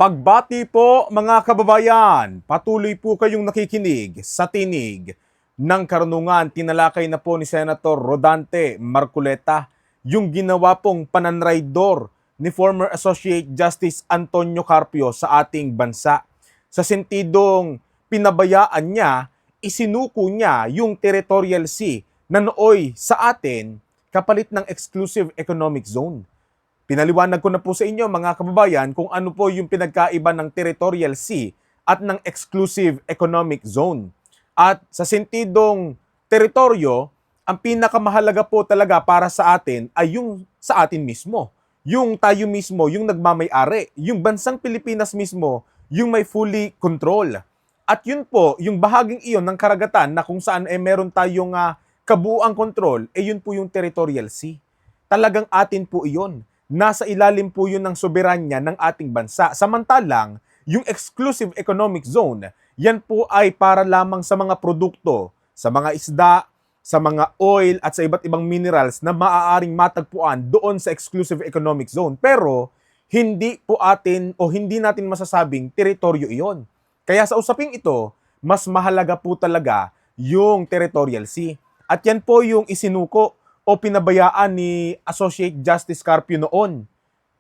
Pagbati po mga kababayan, patuloy po kayong nakikinig sa tinig ng karunungan. Tinalakay na po ni Senator Rodante Marcoleta yung ginawa pong pananraidor ni former Associate Justice Antonio Carpio sa ating bansa. Sa sentidong pinabayaan niya, isinuko niya yung territorial sea na nooy sa atin kapalit ng exclusive economic zone. Pinaliwanag ko na po sa inyo mga kababayan kung ano po yung pinagkaiba ng territorial sea at ng exclusive economic zone. At sa sentidong teritoryo, ang pinakamahalaga po talaga para sa atin ay yung sa atin mismo. Yung tayo mismo, yung nagmamay-ari. Yung bansang Pilipinas mismo, yung may fully control. At yun po, yung bahaging iyon ng karagatan na kung saan meron tayong kabuuang control, yun po yung territorial sea. Talagang atin po iyon. Nasa ilalim po yun ng soberanya ng ating bansa. Samantalang, yung exclusive economic zone, yan po ay para lamang sa mga produkto, sa mga isda, sa mga oil at sa iba't ibang minerals na maaaring matagpuan doon sa exclusive economic zone. Pero, hindi po atin o hindi natin masasabing teritoryo iyon. Kaya sa usaping ito, mas mahalaga po talaga yung territorial sea. At yan po yung isinuko o pinabayaan ni Associate Justice Carpio noon,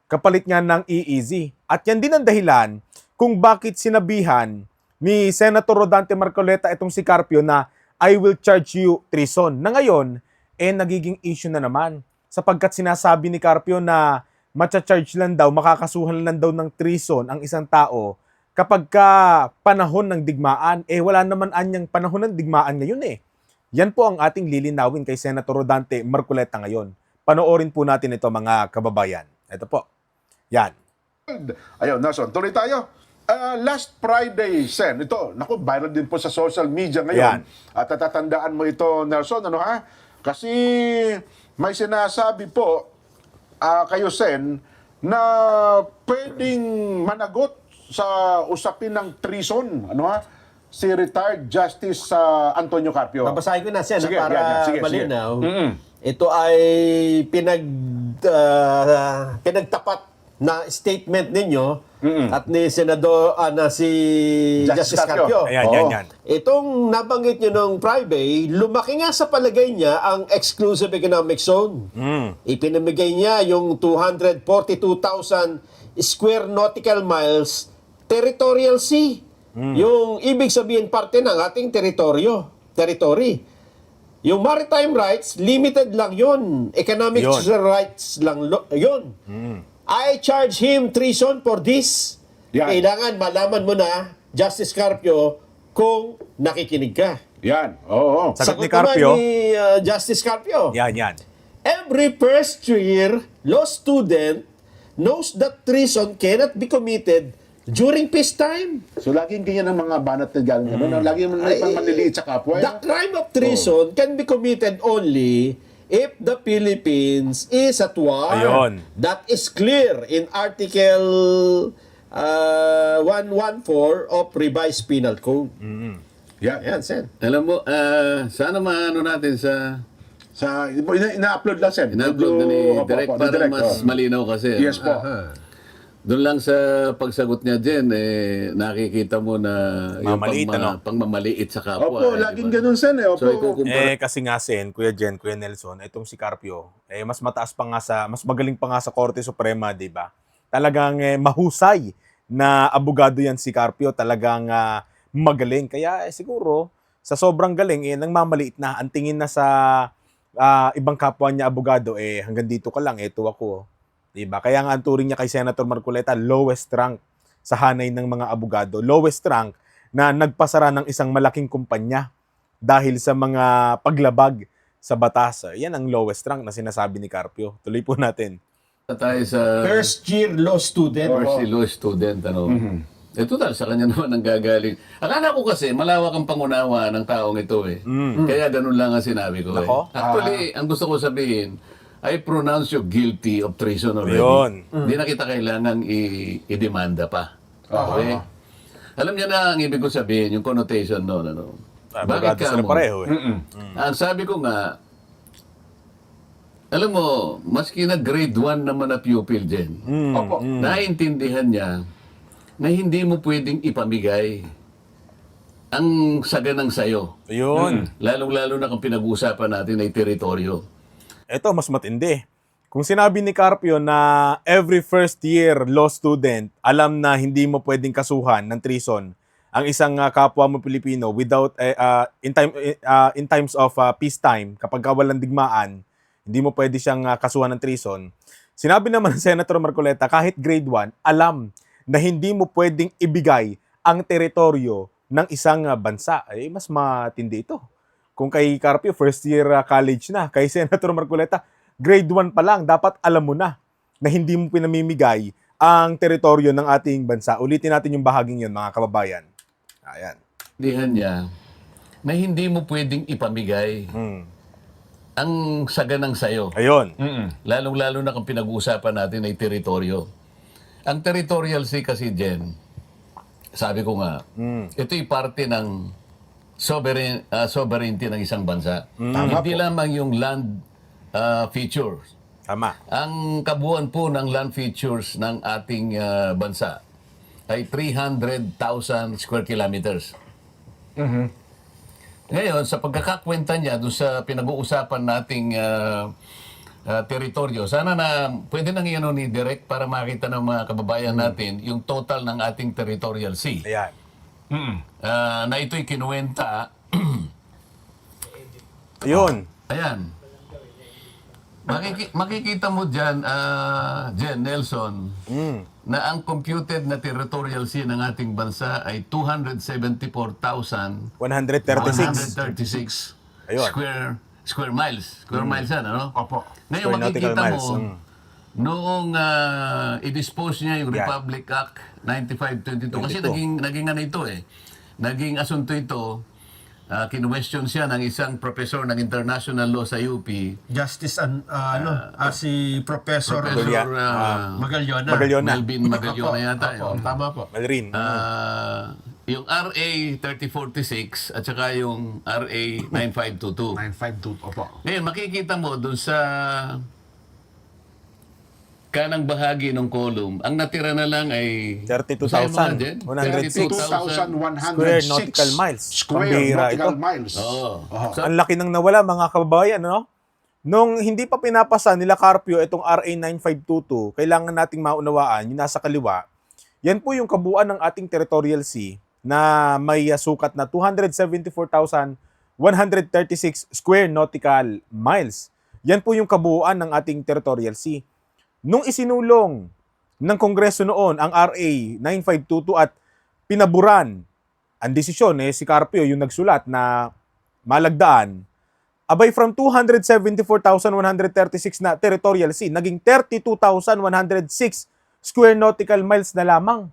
kapalit nga ng EEZ. At yan din ang dahilan kung bakit sinabihan ni Senator Rodante Marcoleta itong si Carpio na I will charge you treason. Na ngayon, nagiging issue na naman. Sapagkat sinasabi ni Carpio na matcha-charge lang daw, makakasuhan lang daw ng treason ang isang tao kapag ka panahon ng digmaan. Wala naman anyang panahon ng digmaan ngayon Yan po ang ating lilinawin kay Senator Rodante Marcoleta ngayon. Panoorin po natin ito mga kababayan. Ito po. Yan. Ayun, Nelson, tuloy tayo. Last Friday, Sen, ito, naku, viral din po sa social media ngayon. Yan. At natatandaan mo ito, Nelson, ano ha? Kasi may sinasabi po kayo, Sen, na pwedeng managot sa usapin ng treason, ano ha? Si retired Justice Antonio Carpio. Babasahin ko na siya Sige, para yan. Sige, malinaw. sige. Ito ay pinagtapat na statement ninyo at ni Senador na si Justice Carpio. Ayan, yan. Itong nabanggit nyo nung Friday, lumaki nga sa palagay niya ang exclusive economic zone. Ipinamigay niya yung 242,000 square nautical miles territorial sea. Yung ibig sabihin parte ng ating territory. Yung maritime rights, limited lang yun. Economic rights lang yun. I charge him treason for this. Yan. Kailangan malaman mo na, Justice Carpio, kung nakikinig ka. Yan, oo. Sagot ni naman Carpio. ni Justice Carpio. Yan. Every first year law student knows that treason cannot be committed during peacetime. So, laging ganyan ang mga banat na galing. Ano, laging may manliliit sa kapwa. The crime of treason can be committed only if the Philippines is at war. Ayun. That is clear in Article 114 of Revised Penal Code. Yan. Ayan, Sen. Alam mo, sana maano natin sa Ina-upload lang, Sen. in-upload na ni Direk Opo, para Direk, mas malinaw kasi. Yes po. Doon lang sa pagsagot niya dyan, nakikita mo na yung Mamaliit, ano? pangmamaliit sa kapwa. Opo, laging ganun, Sen. Opo. So, ikukumpara. Kasi nga Kuya Jen, Kuya Nelson, itong si Carpio, mas mataas pa nga mas magaling pa nga sa Korte Suprema, di ba? Talagang mahusay na abogado yan si Carpio, talagang magaling. Kaya siguro, sa sobrang galing, nangmamaliit na, ang tingin na sa ibang kapwa niya abogado, hanggang dito ka lang, ito ako. Diba? Kaya nga ang turing niya kay Senator Marcoleta, lowest rank sa hanay ng mga abogado. Lowest rank na nagpasara ng isang malaking kumpanya dahil sa mga paglabag sa batas. Yan ang lowest rank na sinasabi ni Carpio. Tuloy po natin. tayo sa First year law student. first law student. Ano. Total, sa kanya naman ang gagaling. Akala ko kasi, malawak ang pangunawa ng taong ito Kaya ganun lang ang sinabi ko Nako. Actually, ang gusto ko sabihin, I pronounce you guilty of treason already. Yun. Hindi na kita kailangan i-demanda pa. Okay? Alam niya na ang ibig ko sabihin, yung connotation noon. Ano? Abogado sila pareho Ang sabi ko nga, alam mo, maski na grade 1 naman na pupil dyan, Opo. naiintindihan niya na hindi mo pwedeng ipamigay ang saganang sayo. Ayun. Lalong-lalo na kung pinag-uusapan natin ay teritoryo. Ito, mas matindi. Kung sinabi ni Carpio na every first year law student alam na hindi mo pwedeng kasuhan ng treason ang isang kapwa mo Pilipino without in times of peacetime, kapag walang digmaan, hindi mo pwede siyang kasuhan ng treason. Sinabi naman ng Senator Marcoleta, kahit grade 1, alam na hindi mo pwedeng ibigay ang teritoryo ng isang bansa. Ay, mas matindi ito. Kung kay Carpio, first year college na. Kay Senator Marcoleta, grade 1 pa lang, dapat alam mo na hindi mo pinamimigay ang teritoryo ng ating bansa. Ulitin natin yung bahaging yun, mga kababayan. Ayan. Dihan niya na hindi mo pwedeng ipamigay ang saganang sayo. Ayun. Lalong-lalo na kung pinag-uusapan natin ay teritoryo. Ang territorial sea kasi, Jen, sabi ko nga, ito'y parte ng sovereignty ng isang bansa. Hindi lamang yung land features. Tama. Ang kabuuan po ng land features ng ating bansa ay 300,000 square kilometers. Ngayon, sa pagkakakwenta niya doon sa pinag-uusapan nating teritoryo, sana na pwede nang iyan ni Direk para makita ng mga kababayan natin yung total ng ating territorial sea. Ayan. Na ito'y kinuwenta. Ayun. Ayan. Makikita mo dyan, Jen, Nelson, na ang computed na territorial sea ng ating bansa ay 274,136 136. Ayun. square miles. Square miles yan, ano? Opo. Ngayon, Square nautical makikita miles. mo, noong i-dispose niya yung Yan. Republic Act 9522, kasi 22. naging ano ito eh, naging asunto ito, kinwestiyon siya ng isang professor ng international law sa UP, Justice si Professor Professor Magallona. Magallona. Melvin Magallona yata. Opo, yun. tama po. Malrin. Yung RA 3046 at saka yung RA 9522. 952, opo. Ngayon, makikita mo dun sa kanang bahagi ng column, ang natira na lang ay 32,106 2,106 square nautical miles. Square Pambihira nautical ito. miles. Oo. Oho. Ang laki nang nawala, mga kababayan, no? Nung hindi pa pinapasa nila Carpio itong RA 9522, kailangan nating maunawaan yung nasa kaliwa. Yan po yung kabuuan ng ating territorial sea na may sukat na 274,136 square nautical miles. Yan po yung kabuuan ng ating territorial sea. Nung isinulong ng Kongreso noon ang RA 9522 at pinaburan ang desisyon, si Carpio yung nagsulat na malagdaan, abay from 274,136 na territorial sea, naging 32,106 square nautical miles na lamang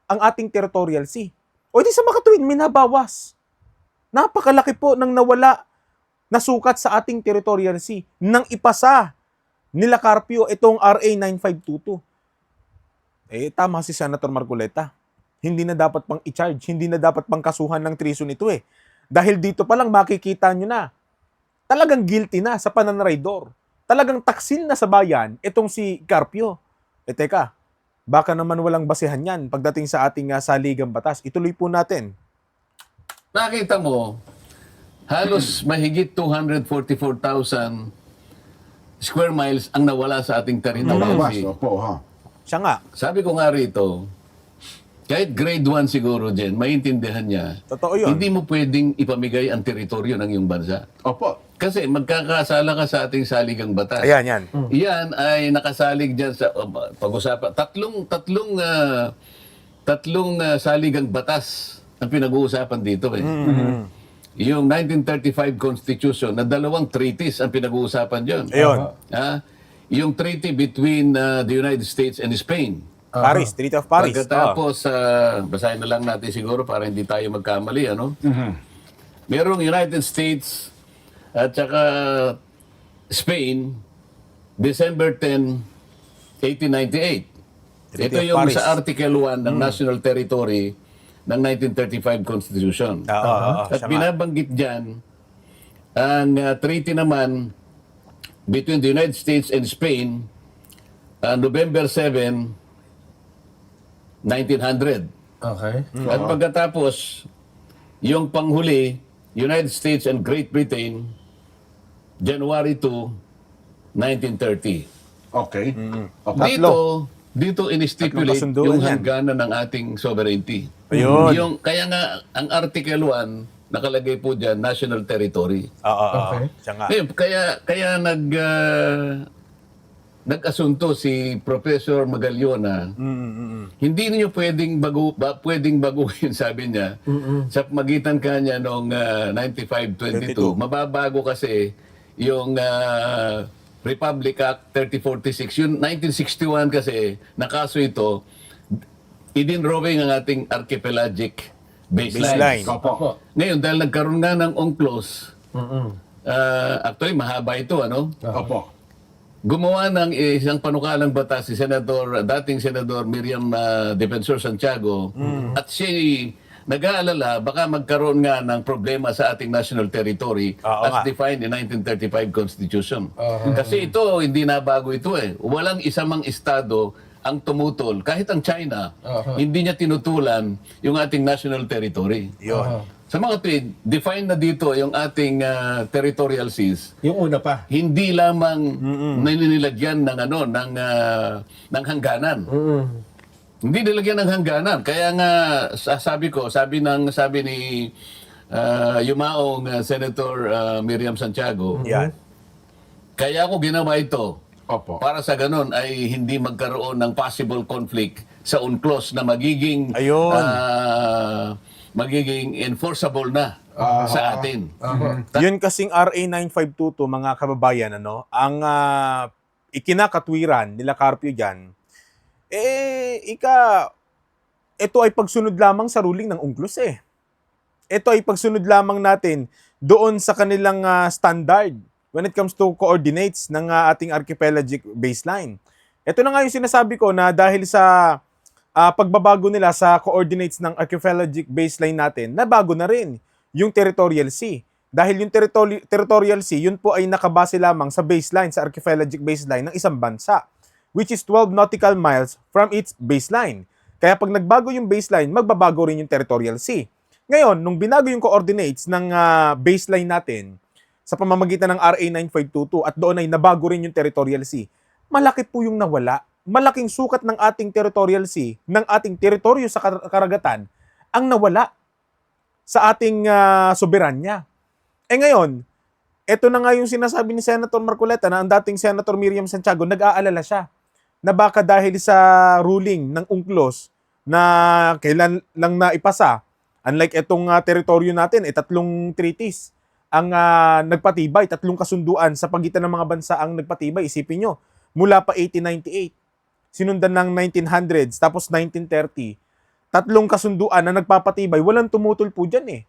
ang ating territorial sea. O di sa makatuwid, minabawas. Napakalaki po ng nawala na sukat sa ating territorial sea nang ipasa nila Carpio itong RA 9522. Tama si Senator Marcoleta. Hindi na dapat pang i-charge, hindi na dapat pang kasuhan ng treason ito eh. Dahil dito pa lang makikita nyo na talagang guilty na sa pananraidor. Talagang taksil na sa bayan itong si Carpio. Teka, baka naman walang basehan yan pagdating sa ating saligang batas. Ituloy po natin. Nakita mo, halos mahigit 244,000 square miles ang nawala sa ating territorial Nabawas, sea. opo, ha. Siya nga, Sabi ko nga rito, kahit grade 1 siguro, Jen, maintindihan niya, totoo yun. hindi mo pwedeng ipamigay ang teritoryo ng iyong bansa. Opo. Kasi magkakasala ka sa ating saligang batas. Ayan, yan. Iyan ay nakasalig dyan sa pag-usapan. Tatlong saligang batas ang pinag-uusapan dito. Yung 1935 Constitution na 2 treaties ang pinag-uusapan dyan. Ayun. Yung treaty between the United States and Spain. Paris, Treaty of Paris. Pagkatapos, basahin na lang natin siguro para hindi tayo magkamali. Ano? Merong United States at saka Spain, December 10, 1898. Treaty Ito of yung Paris. sa Article 1 ng National Territory ng 1935 Constitution. At siya nga. binabanggit dyan, ang treaty naman between the United States and Spain, November 7, 1900. Okay. At pagkatapos, yung panghuli, United States and Great Britain, January 2, 1930. Okay. Okay. Dito Tatlong in-stipulate kasunduan yung yan. hangganan ng ating sovereignty. Ayun. Kaya nga, ang Article 1, nakalagay po dyan, national territory. Okay. Siya nga. Ngayon, kaya nag-asunto si Professor Magallona, hindi niyo pwedeng baguhin, sabi niya, sa magitan kanya noong 95-22. Mababago kasi yung Republic Act 3046. Yung 1961 kasi, nakaso ito, idinrowing ang ating archipelagic Baseline. baseline. Opo. Ngayon, dahil nagkaroon nga ng UNCLOS, actually, mahaba ito, ano? Opo. Gumawa ng isang panukalang batas si dating Senador Miriam Defensor Santiago, at siya nag-aalala baka magkaroon nga ng problema sa ating national territory Oo as nga. defined in 1935 Constitution. Kasi ito, hindi na bago ito eh. Walang isamang estado ang tumutol. Kahit ang China, hindi niya tinutulan yung ating national territory. Yun. Sa mga tweet, define na dito yung ating territorial seas. Yung una pa. Hindi lamang nilalagyan ng hangganan. Hindi nilagyan ng hangganan. Kaya nga sabi ni yumaong Senator Miriam Santiago, Yan. kaya ako ginawa ito Opo. para sa ganun ay hindi magkaroon ng possible conflict sa UNCLOS na magiging Ayun. magiging enforceable na sa atin. Yun kasing RA 9522, mga kababayan, ang ikinakatwiran nila Carpio dyan, ito ay pagsunod lamang sa ruling ng UNCLOS eh. Ito ay pagsunod lamang natin doon sa kanilang standard when it comes to coordinates ng ating archipelagic baseline. Ito na nga yung sinasabi ko na dahil sa pagbabago nila sa coordinates ng archipelagic baseline natin, nabago na rin yung territorial sea. Dahil yung territorial sea, yun po ay nakabase lamang sa baseline, sa archipelagic baseline ng isang bansa, which is 12 nautical miles from its baseline. Kaya pag nagbago yung baseline, magbabago rin yung territorial sea. Ngayon, nung binago yung coordinates ng baseline natin sa pamamagitan ng RA 9522 at doon ay nabago rin yung territorial sea, malaki po yung nawala. Malaking sukat ng ating territorial sea, ng ating teritoryo sa karagatan, ang nawala sa ating soberanya. Ngayon, ito na nga yung sinasabi ni Senator Marcoleta na ang dating Senator Miriam Santiago, nag-aalala siya na baka dahil sa ruling ng UNCLOS na kailan lang na ipasa, unlike itong teritoryo natin, tatlong treaties ang nagpatibay, tatlong kasunduan sa pagitan ng mga bansa ang nagpatibay. Isipin nyo, mula pa 1898, sinundan ng 1900s, tapos 1930, tatlong kasunduan na nagpapatibay, walang tumutol po dyan eh.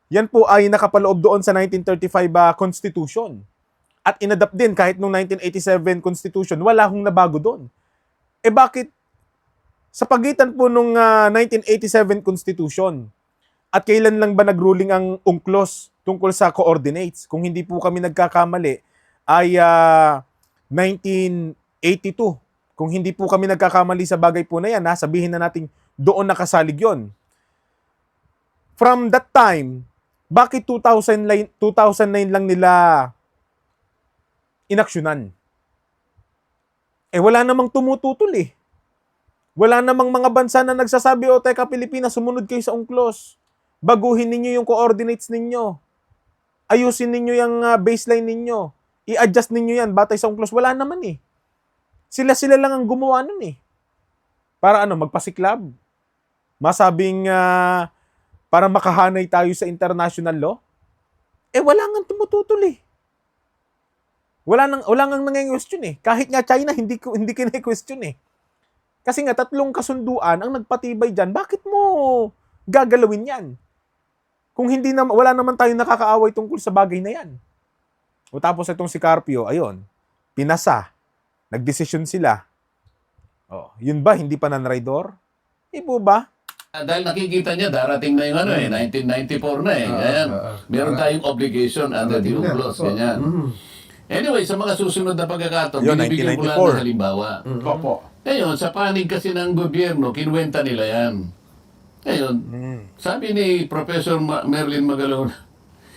Yan po ay nakapaloob doon sa 1935 Constitution. At inadapt din kahit nung 1987 Constitution, wala hong nabago doon. Bakit? Sa pagitan po nung 1987 Constitution, at kailan lang ba nagruling ang UNCLOS tungkol sa coordinates? Kung hindi po kami nagkakamali, ay 1982. Kung hindi po kami nagkakamali sa bagay po na yan, sabihin na natin doon nakasalig yon. From that time, bakit 2009 lang nila inaksyonan? Wala namang tumututol eh. Wala namang mga bansa na nagsasabi, teka Pilipinas, sumunod kayo sa UNCLOS. Baguhin ninyo yung coordinates ninyo. Ayusin ninyo yung baseline ninyo. I-adjust ninyo yan batay sa UNCLOS. Wala naman eh. Sila lang ang gumawa nun eh. Para magpasiklab. Masabing para makahanay tayo sa international law. Wala nga tumututol eh. Wala nang nangeng-question eh. Kahit nga China, hindi kina-question eh. Kasi nga, tatlong kasunduan ang nagpatibay dyan. Bakit mo gagalawin yan? Kung wala naman tayong nakakaaway tungkol sa bagay na yan. Tapos itong si Carpio, ayun, pinasa. Nagdesisyon sila. Yun ba, hindi pa nanraidor? Po ba? Dahil nakikita niya, darating na yung 1994 na eh. Ayan, meron tayong obligation under the UNCLOS. Ganyan. Anyway, sa mga susunod na pagkakataon, Yun, binibigyan ko lang 1994. ng halimbawa. Opo. Ngayon, sa panig kasi ng gobyerno, kinuwenta nila yan. Ngayon, sabi ni Professor Merlin Magalona,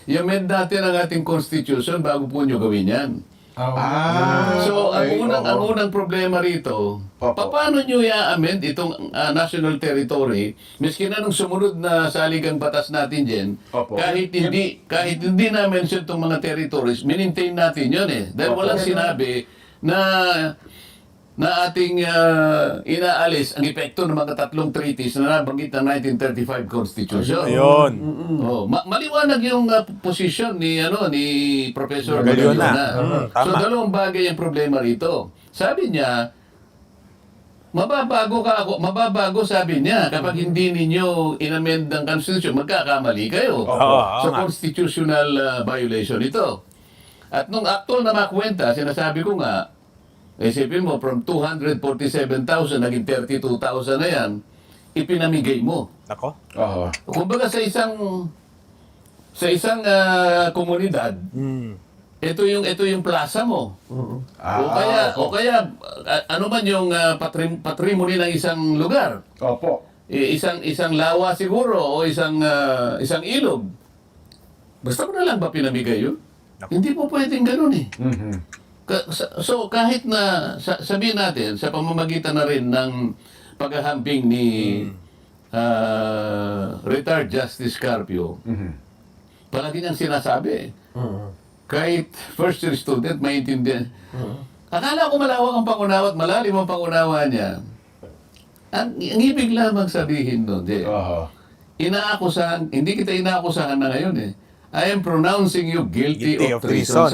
i-amend natin ang ating constitution bago po nyo gawin yan. So, ang unang problema rito, paano nyo i-amend itong national territory, miski na nung sumunod na saligang batas natin dyan, Opo. kahit hindi na-mention itong mga territories, minintain natin yun eh. Dahil walang sinabi na ating inaalis ang epekto ng mga tatlong treaties na nabanggit ng 1935 Constitution. Ayun. Oh, maliwanag yung posisyon ni Professor Magaliona. Magaliona. So Tama. dalawang bagay ang problema rito. Sabi niya, mababago sabi niya kapag hindi ninyo inamend ang Constitution, magkakamali kayo. Oo So nga. constitutional violation ito. At nung actual na makwenta, sinasabi ko nga, isipin mo, from 247,000, naging 32,000 na yan, ipinamigay mo. Nako. Kumbaga sa isang komunidad, ito yung plaza mo. O kaya ano man yung patrimony ng isang lugar. Opo. Isang lawa siguro o isang ilog. Basta mo na lang ba pinamigay yun? Hindi po pwedeng ganun eh. So kahit na sabihin natin sa pamamagitan na rin ng paghahamping ni retired Justice Carpio, palagi niyang sinasabi, kahit first year student, maintindihan. Akala ko malawak ang pangunawa at malalim ang pangunawa niya. Ang ibig lamang sabihin doon, hindi kita inaakusahan na ngayon eh. I am pronouncing you guilty of treason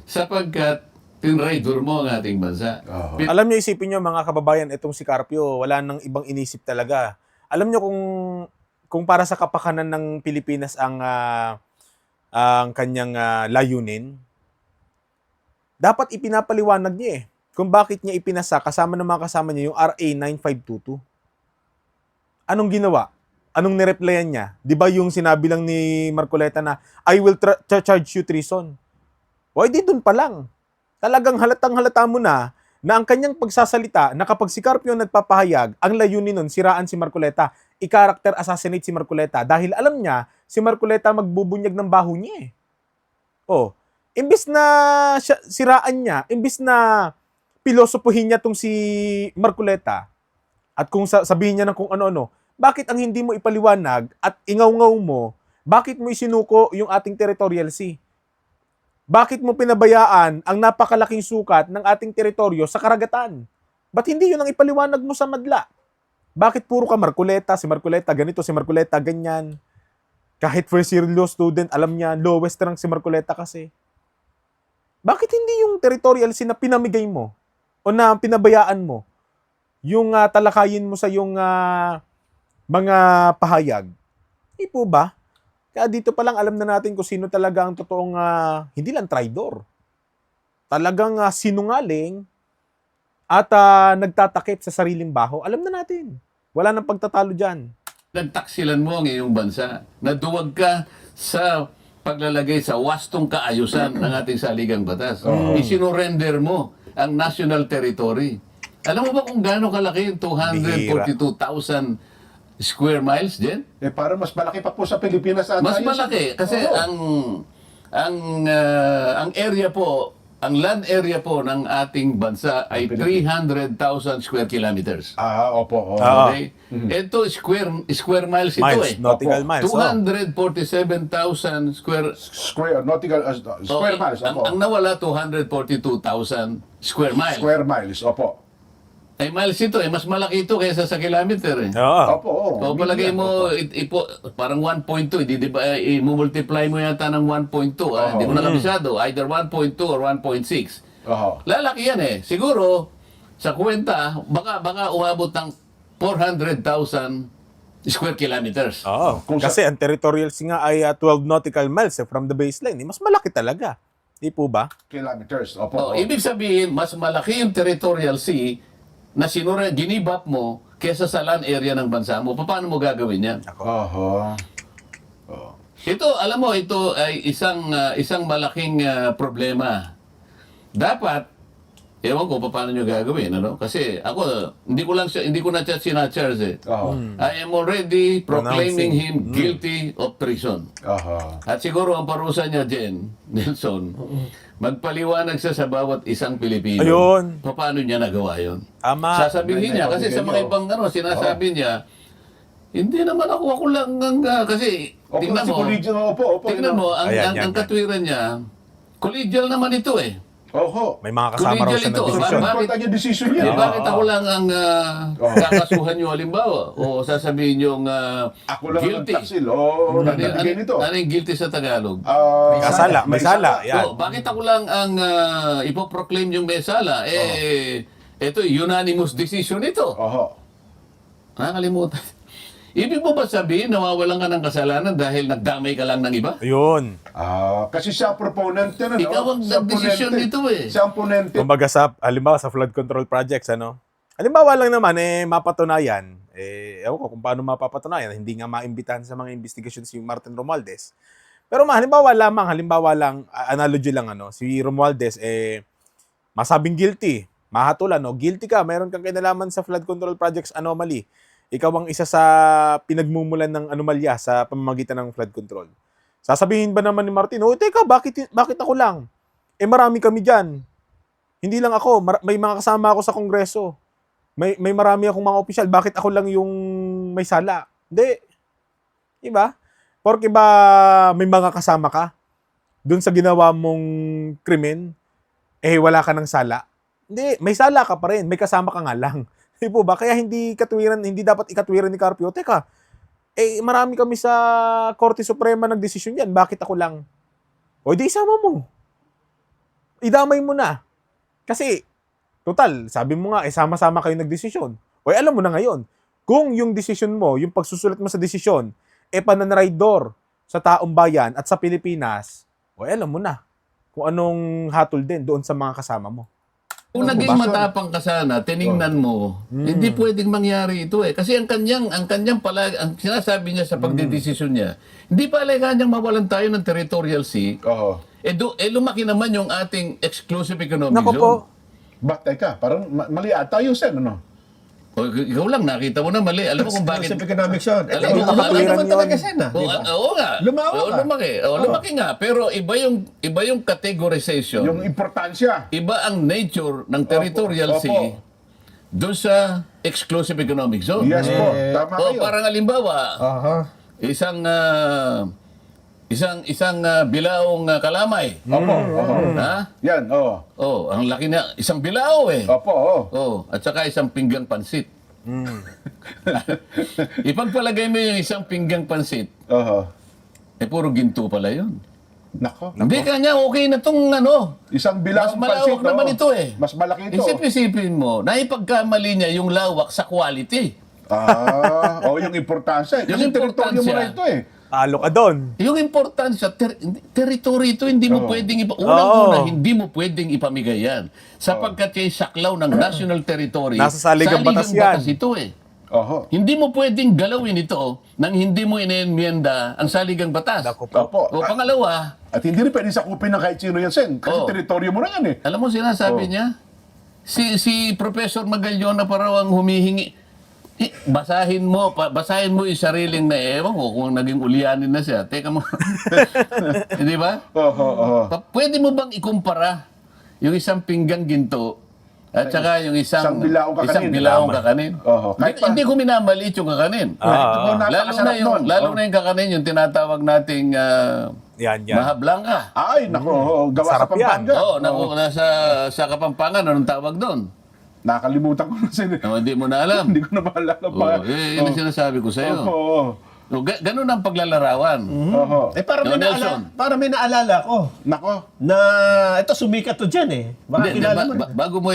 sapagkat tinraidor mo ang ating bansa. Alam niyo, isipin niyo mga kababayan, itong si Carpio, wala nang ibang inisip talaga. Alam niyo kung para sa kapakanan ng Pilipinas ang kanyang layunin, dapat ipinapaliwanag niya eh kung bakit niya ipinasa kasama ng mga kasama niya yung RA 9522. Anong ginawa? Anong nireplyan niya? Di ba yung sinabi lang ni Marcoleta na I will charge you treason? O di dun pa lang. Talagang halatang-halata mo na ang kanyang pagsasalita na kapag si Carpio nagpapahayag, ang layunin nun, siraan si Marcoleta, i-character assassinate si Marcoleta dahil alam niya si Marcoleta magbubunyag ng baho niya eh. Oh, imbis na siraan niya, imbis na pilosopuhin niya tong si Marcoleta at kung sabihin niya ng kung ano-ano, bakit ang hindi mo ipaliwanag at ingaw-ngaw mo, bakit mo isinuko yung ating territorial sea? Bakit mo pinabayaan ang napakalaking sukat ng ating teritoryo sa karagatan? Ba't hindi yun ang ipaliwanag mo sa madla? Bakit puro ka Marcoleta, si Marcoleta ganito, si Marcoleta ganyan? Kahit first year law student, alam niya, lowest rank si Marcoleta kasi. Bakit hindi yung territorial sea na pinamigay mo o na pinabayaan mo? Yung talakayin mo sa yung mga pahayag. Hindi po ba? Kaya dito pa lang alam na natin kung sino talaga ang totoong hindi lang traidor. Talagang sinungaling at nagtatakip sa sariling baho. Alam na natin. Wala nang pagtatalo dyan. Nagtaksilan mo ang iyong bansa. Naduwag ka sa paglalagay sa wastong kaayusan ng ating saligang batas. Isinurrender mo ang national territory. Alam mo ba kung gaano kalaki yung 242,000 square miles din? Para mas malaki pa po sa Pilipinas. Mas malaki kasi ang area po, ang land area po ng ating bansa ay 300,000 square kilometers. Opo. Okay? Ito square miles ito Miles, eh. nautical miles. 247,000 square Nautical square miles. Opo. ang nawala 242,000 square miles. Square miles. Opo. Ay miles ito eh, mas malaki ito kaysa sa kilometer eh. Oo. Opo. O palagay mo, parang 1.2, di ba, i-multiply mo yata ng 1.2, hindi mo nakabisado, either 1.2 or 1.6. Lalaki yan eh. Siguro, sa kwenta, baka umabot ng 400,000 square kilometers. Oo. Kasi ang territorial sea nga ay 12 nautical miles from the baseline. Mas malaki talaga. Di po ba? Kilometers. Opo. Ibig sabihin, mas malaki yung territorial sea na ginibap mo kesa sa land area ng bansa mo. Paano mo gagawin yan? Ito, alam mo, ito ay isang malaking problema. Dapat, ewan ko paano nyo gagawin, ano? Kasi ako, hindi ko na siya sinacharge eh. Oo. I am already proclaiming Pronouncing. him guilty of treason. Aha. At siguro ang parusa niya, Jen, Nelson, magpaliwanag siya sa bawat isang Pilipino. Ayun. Paano niya nagawa yun? Tama. Sasabihin niya, kasi sa mga ibang sinasabi niya, hindi naman ako lang kasi tingnan si mo, Collegian, opo. tingnan mo, Ayan, ang yan. katwiran niya, collegial naman ito eh. Oho. May mga kasama raw Collegial siya ito. ng desisyon. Bakit? Important yung decision niya. Eh, bakit ako lang ang kakasuhan nyo halimbawa? O sasabihin nyo Ako lang ang guilty? taksil. O, nagbigay nito. Ano yung guilty sa Tagalog? May kasala. May sala. Yan. Oh, bakit ako lang ang ipoproclaim yung may sala? Ito, unanimous decision ito. Oho. Nakakalimutan. Ibig mo ba sabihin, nawawalan ka ng kasalanan dahil nagdamay ka lang ng iba? Ayun. Kasi siya ang proponent yan, ano? Ikaw ang Siya nagdesisyon ponente. nito eh. Siya ang ponente. Kumbaga halimbawa sa flood control projects, ano? Halimbawa lang naman, mapatunayan, ewan ko kung paano mapapatunayan, hindi nga maimbitahan sa mga investigasyon si Martin Romualdez. Pero halimbawa lang, analogy lang, ano, si Romualdez, masabing guilty, mahatulan, no? Guilty ka, meron kang kinalaman sa flood control projects anomaly. Ikaw ang isa sa pinagmumulan ng anomalya sa pamamagitan ng flood control. Sasabihin ba naman ni Martin, teka, bakit ako lang? Marami kami dyan. Hindi lang ako, may mga kasama ako sa kongreso. May marami akong mga opisyal. Bakit ako lang yung may sala? Hindi. Diba? Porque ba may mga kasama ka dun sa ginawa mong krimen, wala ka ng sala? Hindi, may sala ka pa rin. May kasama ka nga lang. Di po ba? Kaya hindi dapat ikatwiran ni Carpio. Teka, marami kami sa Korte Suprema nagdesisyon yan. Bakit ako lang? O di isama mo. Idamay mo na. Kasi, total, sabi mo nga, sama-sama kayo nagdesisyon. O alam mo na ngayon, kung yung desisyon mo, yung pagsusulat mo sa desisyon, pananraidor sa taong bayan at sa Pilipinas, alam mo na kung anong hatol din doon sa mga kasama mo. Kung naging matapang ka sana, tiningnan mo, hindi pwedeng mangyari ito eh. Kasi ang kanyang sinasabi niya sa pagdedesisyon niya, hindi pala kanyang mawalan tayo ng territorial sea. Oho. Lumaki naman yung ating exclusive economic Nako zone. po. Teka, parang mali ata yung sen, ano? O, ikaw lang, nakita mo na mali. Alam mo kung bakit. Exclusive economic zone. Alam mo, Lumaki nakatuwiran naman yun. talaga siya na. Oo nga. Lumaki. Lumaki nga. Pero iba yung categorization. Yung importansya. Iba ang nature ng territorial Opo. sea doon sa exclusive economic zone. Yes po, tama O kayo. parang halimbawa, Aha. isang bilaong kalamay. Opo, oho. Ha? Yan, oo. Oh, ang laki na isang bilao eh. Opo, oo. Oh, at saka isang pinggang pansit. Ipagpalagay mo yung isang pinggang pansit, Oho. puro ginto pala yun. Nako. Hindi kanya okay na tong Isang mas bilang malawak naman ito eh. Mas malaki ito. Isip-isipin mo, naipagkamali niya yung lawak sa quality. Yung importansya. Kasi Yung teritoryo mo na importansya. ito eh. Talo ka doon. Yung importansya, territory ito, hindi mo pwedeng unang-una, hindi mo pwedeng ipamigay yan. Sapagkat yung saklaw ng national territory, Nasa saligang batas yan. ito eh. Oho. Hindi mo pwedeng galawin ito nang hindi mo ine-enmienda ang saligang batas. Nako po. Opo. O pangalawa, At hindi rin pwede sakupin ng kahit sino yan, Sen. Kasi Oo. teritoryo mo na yan eh. alam mo sinasabi niya? Si Professor Magallona pa raw ang humihingi. Basahin mo yung sariling na ewan ko kung naging ulyanin na siya. Teka mo. Hindi ba? Oho, oho. Pwede mo bang ikumpara yung isang pinggang ginto at saka yung Isang bilaong kakanin. isang bilaong kakanin? Oho. Kahit pa- Hindi ko minamaliit yung kakanin. Ito, napakasarap nun. Lalo na yung kakanin, yung tinatawag nating Yan. Maha Blanca. Ay, nako. Gawa sa Sarap yan. Pampanga. Oo, sa Kapampangan, anong tawag doon? Nakalimutan ko na, Sen. Hindi mo na alam. Hindi ko na maalala pa. Yun ang sinasabi ko sa'yo. Oho. Ganun ang paglalarawan. Oho. Nelson. Para may naalala ko Nako. na ito sumikat to dyan eh. Baka Hindi, kilala mo. bago mo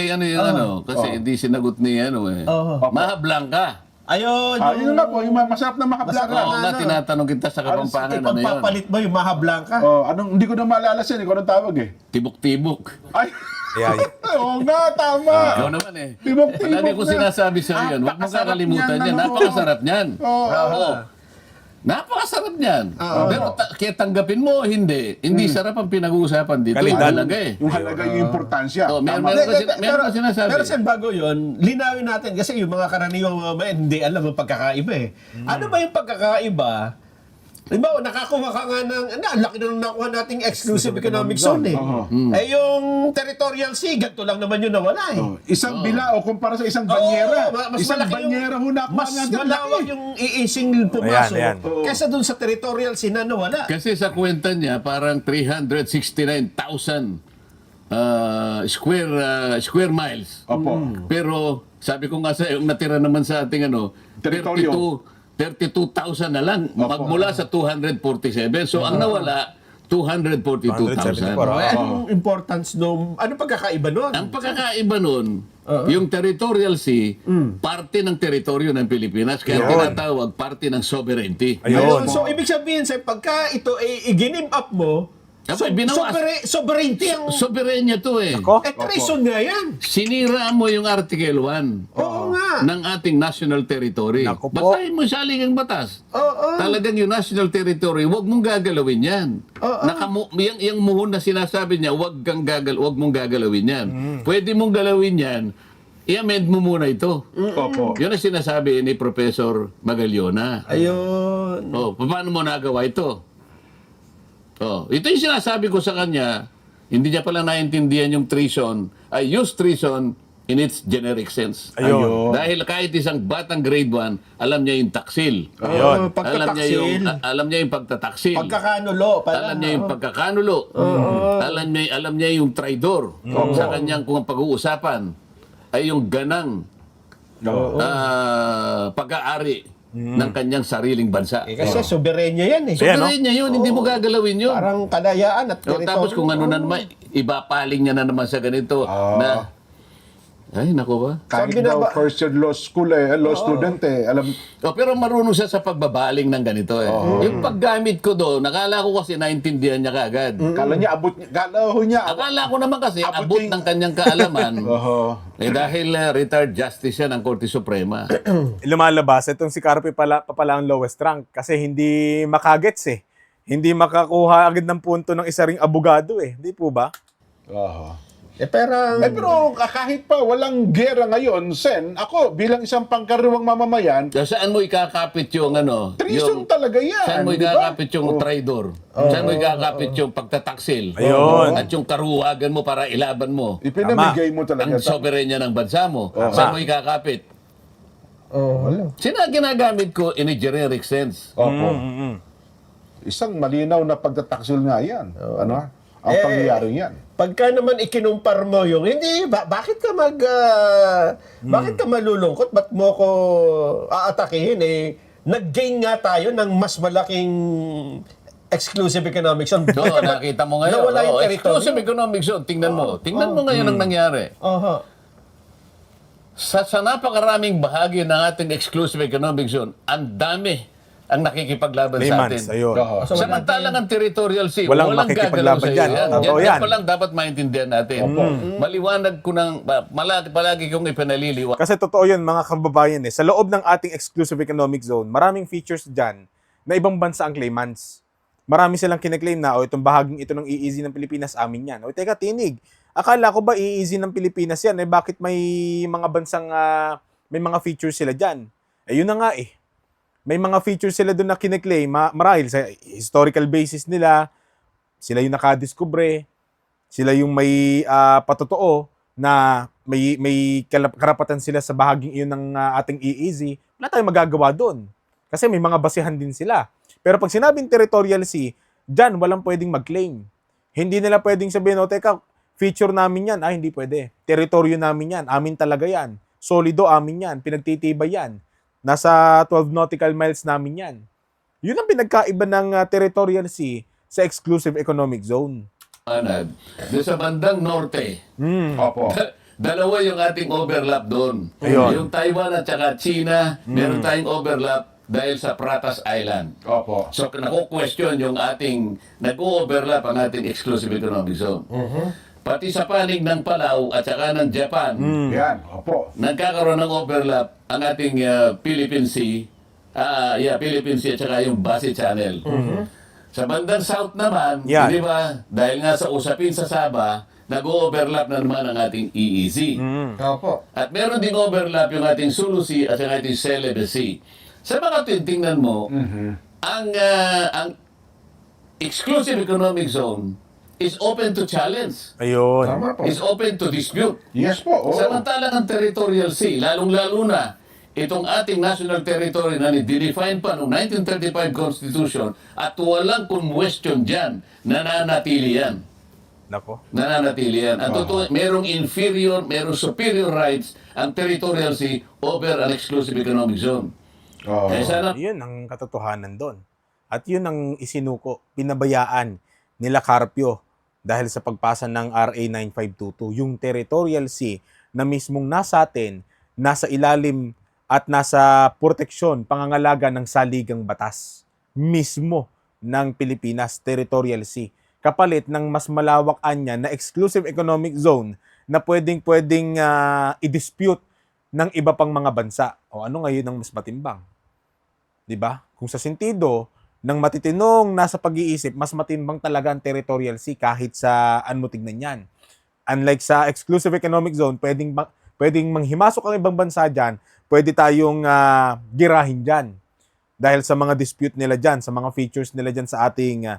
kasi hindi sinagot ni Oo. Maha Blanca. Ayun. Yun na po. Yung masarap na makablaka. Masarap. Oo nga, tinatanong kita sa Kapampangan na yun. Ipagpapalit mo yung Maha Blanca. Hindi ko na maalala, Sen. Ikaw anong tawag eh. Tibok-tibok. Ay. Yan. Oo nga, tama. Ikaw naman eh. Tibok-tibok Lagi ko na. sinasabi sa iyo, huwag mo Napakasarap kakalimutan niyan, yan. ano? Napakasarap niyan. Oo. Oo. Napakasarap niyan. Pero kaya tanggapin mo, hindi. Hindi sarap ang pinag-uusapan dito. Kalidad. Ang halaga eh. Yung halaga yung importansya. Oh, Tama. meron ka sinasabi. Pero sen bago yun, linawin natin kasi yung mga karaniwang mamamayan hindi alam ang pagkakaiba eh. Ano ba yung pagkakaiba? Halimbawa, nakakuha ka nga ng, laki na nakuha nating exclusive economic zone eh. Eh yung territorial sea, ganito lang naman yun nawala eh. Isang bilao kumpara sa isang banyera. Mas Isang malaki yung- banyera ho nakuha Mas natin. malawak laki. yung iising pumasok Ayan. kaysa dun sa territorial sea na nawala. Kasi sa kwenta niya, parang 369,000 square miles. Opo. Pero sabi ko nga sa yung natira naman sa ating Teritoryo. 32,000 na lang. Magmula sa 247. So ang nawala, 242,000. 274, Eh, anong importance nung, ano pagkakaiba nun? Ang pagkakaiba nun, yung territorial sea, parte ng teritoryo ng Pilipinas. Kaya Ayun. tinatawag parte ng sovereignty. Ayun. So, ibig sabihin, sa pagka ito ay i-ginim up mo, Abay, binawas. sovereignty ang... Soberenya to eh. Ako? treason nga yan. Sinira mo yung Article 1 Oo nga. ng ating national territory. Naku po. Basahin mo sa aling batas. Oo. Talagang yung national territory, huwag mong gagalawin yan. Yung muhon na sinasabi niya, huwag mong gagalawin yan. Pwede mong galawin yan, i-amend mo muna ito. Opo. Yun ang sinasabi ni Professor Magallona. Ayun. Oh, paano mo nagawa ito? Oh, ito yung sinasabi ko sa kanya, hindi niya pala naintindihan yung treason. I use treason in its generic sense. Ayun. Dahil kahit isang batang grade 1, alam niya yung taksil. Ayun. Pagtataksil. Alam niya yung pagtataksil. Pagkakanulo. Pala, Alam niya yung pagkakanulo. Alam niya yung traidor. Sa kanyang kung pag-uusapan ay yung ganang pag-aari ng kanyang sariling bansa. Kasi soberenya yan eh. Ayan, no? Soberenya yun, hindi mo gagalawin yun. Parang kalayaan at So, teritoryo. tapos kung ano na naman, ibapaling niya na naman sa ganito na, ay, naku ba? Kahit Sabi na daw ba- first year law school law student alam, Pero marunong siya sa pagbabaling ng ganito eh. Yung paggamit ko doon, nakala ko kasi naintindihan niya kaagad. kala ho niya, Akala ko naman kasi Abot abot yung- ng kanyang kaalaman. Oho. Dahil retired justice siya ng Korte Suprema. Lumalabas, itong si Carpe pala ang lowest rank kasi hindi makagets eh. Hindi makakuha agad ng punto ng isa ring abogado eh. Hindi po ba? Oho. Pero, Pero kahit pa walang gera ngayon, Sen, ako bilang isang pangkaraniwang mamamayan, So, saan mo ikakapit yung ano? treason talaga yan. Saan mo di ba? ikakapit yung traidor? Saan mo ikakapit yung pagtataksil? Ayun. At yung karuwagan mo para ilaban mo? Ipinamigay mo Ang talaga. soberenya ng bansa mo. Saan mo ikakapit? wala. Ginagamit ko in a generic sense. Opo. Isang malinaw na pagtataksil nga yan. Ano? Ang pangyayari yan. Pagka naman ikinumpar mo yung, hindi, bakit ka bakit ka malulungkot? Ba't mo ko aatakihin? Eh, nag-gain nga tayo ng mas malaking exclusive economic zone. So, nakita mo ngayon. Nawala yung territory. Exclusive economic zone. Tingnan mo. Tingnan mo ngayon ang nangyari. Aha. Sa napakaraming bahagi ng ating exclusive economic zone, ang dami ang nakikipaglaban sa Claimants, atin. ayun. Oho. Samantalang ang territorial sea, Walang walang gagalaw makikipaglaban sa iyo. dyan. Totoo yan. Pa lang dapat maintindihan natin. Maliwanag ko ng, palagi kong ipinaliliwanag. Kasi totoo yun mga kababayan eh. Sa loob ng ating exclusive economic zone, maraming features dyan na ibang bansa ang claimants. Marami silang kine-claim na, itong bahaging ito ng EEZ ng Pilipinas, amin yan. O teka, tinig. Akala ko ba EEZ ng Pilipinas yan? Eh bakit may mga bansang, may mga features sila dyan? Eh yun na nga eh. May mga features sila doon na kine-claim, marahil sa historical basis nila, sila yung nakadiskubre, sila yung may patotoo na may karapatan sila sa bahaging iyon ng ating EEZ, wala tayong magagawa doon. Kasi may mga basihan din sila. Pero pag sinabing territorial sea, dyan walang pwedeng mag-claim. Hindi nila pwedeng sabihin, teka, feature namin yan. Hindi pwede. Teritoryo namin yan. Amin talaga yan. Solido, amin yan. Pinagtitibay yan. Nasa 12 nautical miles namin yan. Yun ang pinagkaiba ng territorial sea sa exclusive economic zone. Doon sa bandang norte, Opo. dalawa yung ating overlap doon. Ayun. Yung Taiwan at saka China, meron tayong overlap dahil sa Pratas Island. Opo. So, naku-question yung ating, nag-overlap ang ating exclusive economic zone. Pati sa panig ng Palau at saka ng Japan, Yan. Opo. nagkakaroon ng overlap ang ating Philippine Sea Philippine Sea at saka yung Base Channel. Sa bandang south naman, Yan. di ba, dahil nga sa usapin sa Sabah, nag-overlap na naman ang ating EEZ. Opo. At meron ding overlap yung ating Sulu Sea at yung ating Celebes Sea. Sa mga titingnan mo, ang exclusive economic zone is open to challenge. Ayun. Tama po. Is open to dispute. Yes po. Oo. Samantalang ang territorial sea, lalong-lalo na itong ating national territory na ni-define pa noong 1935 Constitution at walang question dyan, nananatili yan. Nako. Nananatili yan. Ang totoo, merong inferior, merong superior rights ang territorial sea over an exclusive economic zone. Oo. Sana Yun ang katotohanan doon. At yun ang isinuko, pinabayaan nila Carpio dahil sa pagpasa ng RA 9522, yung territorial sea na mismong nasa atin, nasa ilalim at nasa proteksyon, pangangalaga ng saligang batas mismo ng Pilipinas, territorial sea. Kapalit ng mas malawak anya na exclusive economic zone na pwedeng i-dispute ng iba pang mga bansa. O ano ngayon ang mas matimbang? 'Di ba? Kung sa sentido ng matitinong nasa pag-iisip, mas matimbang talaga ang territorial sea kahit sa mo tignan yan. Unlike sa exclusive economic zone, pwedeng manghimasok ang ibang bansa dyan, pwede tayong girahin dyan. Dahil sa mga dispute nila dyan, sa mga features nila dyan sa ating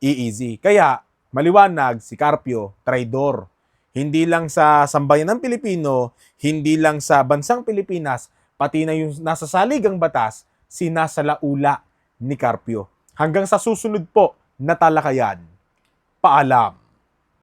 EEZ. Kaya, maliwanag, si Carpio, traidor. Hindi lang sa sambayan ng Pilipino, hindi lang sa bansang Pilipinas, pati na yung nasa saligang batas, sinasalaula ni Carpio. Hanggang sa susunod po na talakayan. Paalam.